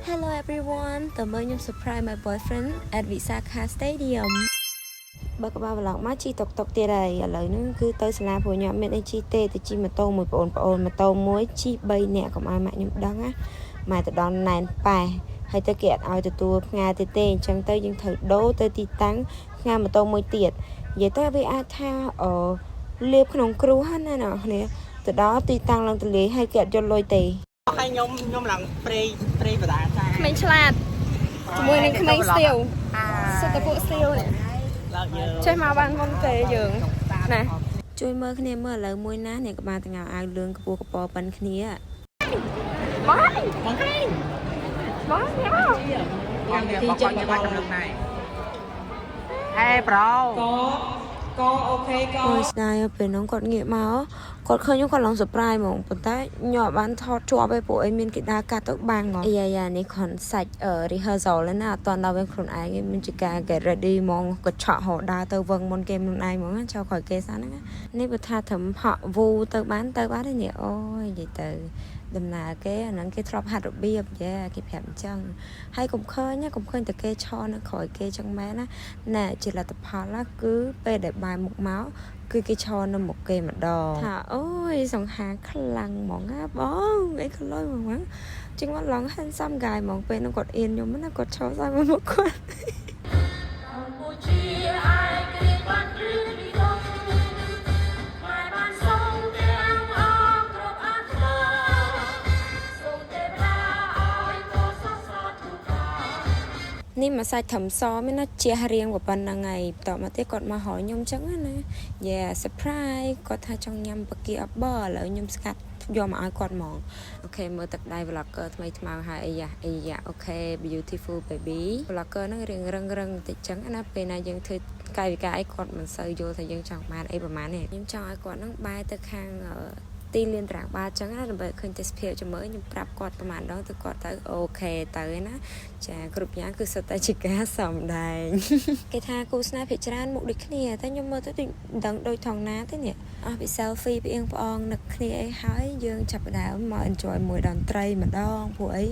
Hello everyone, tớ mới nhầm surprise my boyfriend at Visakha Stadium. Bà các bạn vlog má chi tộc tiệt này, lời nó cứ tới sla phù nhọm bên đây chi tê thì chi mà tô một ồn mà tô muối chi bay nè còn ai mạnh nhầm đắng á. Mà từ đòn này bài hay tới kiện ao từ tua nga tê tê chẳng tới những thử đố tới ti tăng nga mà tô muối tiệt. Vậy tới với a tha ở liệp khổng cừu hết nè nọ nè. Từ đó ti tăng lần từ lý hay kiện cho lôi tì. ហើយខ្ញុំឡើងព្រៃបដាចា ក្មេងឆ្លាតជាមួយនឹងក្មេងស្ទាវសុទ្ធតែពួកស្ទាវនេះ ឡើងយើង ចេះមកបានមុនទេយើងណាជួយមើលគ្នាមើលឥឡូវមួយណាអ្នកក្បាលទាំងអាវលឿងខ្ពស់កពប៉ុនគ្នាបងបងហេបងញ៉ាំបងទីចេញមកដល់ហ្នឹងហេប្រូក៏អូខេក៏អូយស្ដាយពេលនោះគាត់ងាកមកគាត់ឃើញខ្ញុំគាត់ឡង surprise ហ្មងប៉ុន្តែខ្ញុំបានថតជាប់ឲ្យពួកអីមានគេដើរកាត់ទៅបាំងហ្មងយ៉ានេះខនសាច់ rehearsal แล้วណាអត់តដល់វិញខ្លួនឯងមានជាការ get ready ហ្មងក៏ឆក់ហោដើរទៅវឹងមុនគេខ្លួនឯងហ្មងចោលក្រោយគេសិនហ្នឹងនេះបើថាត្រឹមហក់វូទៅបានទេនេះអូយនិយាយទៅដំណើរគេអាហ្នឹងគេធ្លាប់ហាត់របៀបយ៉ាគេប្រាប់អញ្ចឹងហើយកុំឃើញតែគេឈរនៅក្រោយគេចឹងមែនណាណែជាលទ្ធផលណាគឺពេលដែលបាយមុខមកគឺគេឈរនៅមុខគេម្ដងថាអូយសង្ហាខ្លាំងហ្មងណាបងអីក៏លុយហ្មងជាងមកឡង handsome guy ហ្មងពេលនោះគាត់អៀនខ្ញុំណាគាត់ឈរស្អាតមុខគាត់នេះមកសាច់ធំសមានណាជារៀងប៉ុណ្ណឹងហើយតមកទៀតគាត់មកហៅខ្ញុំចឹងណាយ៉ា surprise គាត់ថាចង់ញ៉ាំបកាអបឥឡូវខ្ញុំស្កាត់យកមកឲ្យគាត់ហ្មងអូខេមើលទឹកដៃ vlogger ថ្មីថ្មោងហើយអីយ៉ាអូខេ beautiful baby vlogger ហ្នឹងរៀងរឹងបន្តិចចឹងណាពេលណាយើងធ្វើកាយវិការអីគាត់មិនសូវយល់ថាយើងចង់បានអីប្រហែលនេះខ្ញុំចង់ឲ្យគាត់ហ្នឹងបែរទៅខាងទីលានត្រាំងបាចឹងណាដើម្បីឃើញទេសភាពជាមួយខ្ញុំប្រាប់គាត់ប្រហែលដងទៅគាត់ទៅអូខេទៅណាចាគ្រប់យ៉ាងគឺសុទ្ធតែជាការសំដែងគេថាគូស្នេហ៍ភាគច្រើនមុខដូចគ្នាតែខ្ញុំមើលទៅមិនដឹងដូចថងណាទេនេះអស់ពី selfie ពីអៀងផ្អងនឹកគ្នាអីហើយយើងចាប់ផ្ដើមមក enjoy មួយតន្ត្រីម្ដងព្រោះអី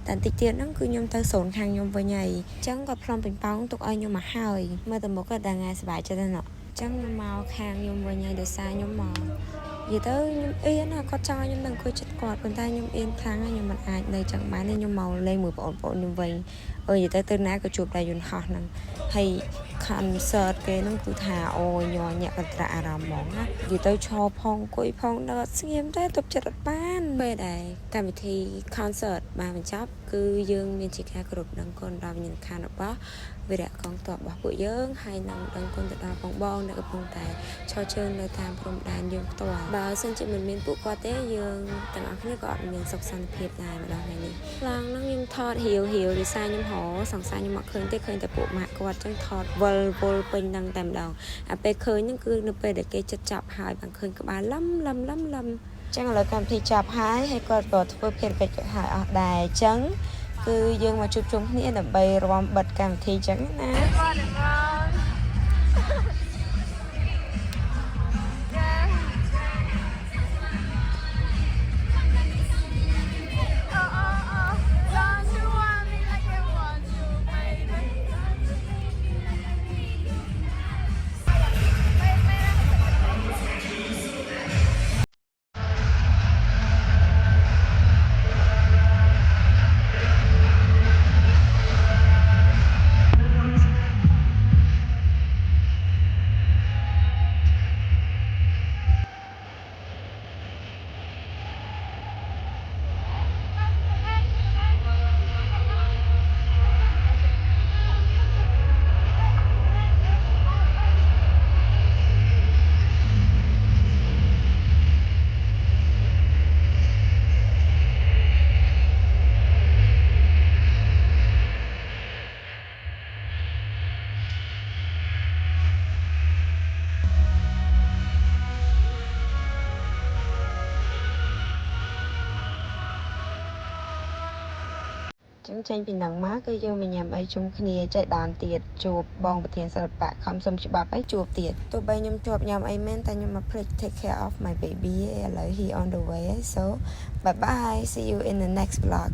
តែបន្តិចទៀតហ្នឹងគឺខ្ញុំទៅសូនខាងខ្ញុំវិញហើយអញ្ចឹងគាត់ផ្លុំពេញប៉ោងទុកឲ្យខ្ញុំមកហើយមើលទៅមុខក៏ដល់ថ្ងៃសប្បាយចិត្តដែរណោះអញ្ចឹងខ្ញុំមកខាងខ្ញុំវិញហើយដោយសារខ្ញុំមកនិយាយទៅខ្ញុំអៀនណាគាត់ចង់ឲ្យខ្ញុំនឹងអង្គុយចិត្តគាត់ប៉ុន្តែខ្ញុំអៀនខ្លាំងហើយខ្ញុំមិនអាចនៅចឹងបានទេខ្ញុំមកលេងមួយបងប្អូនខ្ញុំវិញនិយាយទៅណាក៏ជួបដែរយន្តហោះហ្នឹងហើយ concert គេហ្នឹងគឺថាអូយញ័រញាក់កន្ត្រាក់អារម្មណ៍ហ្មងណានិយាយទៅឈរផងអង្គុយផងដល់អត់ស្ងៀមទេទប់ចិត្តអត់បានពេលដែរកម្មវិធី concert បានបញ្ចប់គឺយើងមានជាការគោរពដឹងគុណដល់វិញ្ញាណក្ខន្ធរបស់វីរៈកងទ័ពរបស់ពួកយើងហើយនឹងដឹងគុណទៅដល់បងដែលកំពុងតែឈរជើងនៅតាមព្រំដែនយើងផ្ទាល់បើសិនជាមិនមានពួកគាត់ទេយើងទាំងអស់គ្នាក៏អត់មានសុខសន្តិភាពដែរម្ដងថ្ងៃនេះឡងហ្នឹងខ្ញុំថតរាវដោយសារខ្ញុំហៅសង្សារខ្ញុំមកឃើញទេឃើញតែពួកម៉ាក់គាត់ចឹងថតវល់ពេញហ្នឹងតែម្ដងអាពេលឃើញហ្នឹងគឺនៅពេលដែលគេចិត្តចាប់ហើយបានឃើញក្បាលលឹមចឹងឥឡូវកម្មវិធីចាប់ហើយគាត់ក៏ធ្វើភារកិច្ចឲ្យអស់ដែរចឹងគឺយើងមកជួបជុំគ្នាដើម្បីរាំបិទកម្មវិធីចឹងណាចឹងចេញពីនឹងមកគឺយើងមកញ៉ាំអីជុំគ្នាចែកដានទៀតជួបបងប្រធានសិល្បៈខំសុំច្បាប់អីជួបទៀតទោះបីខ្ញុំជាប់ញ៉ាំអីមែនតែខ្ញុំមកភ្លេច take care of my baby ឥឡូវ he on the way so bye bye see you in the next vlog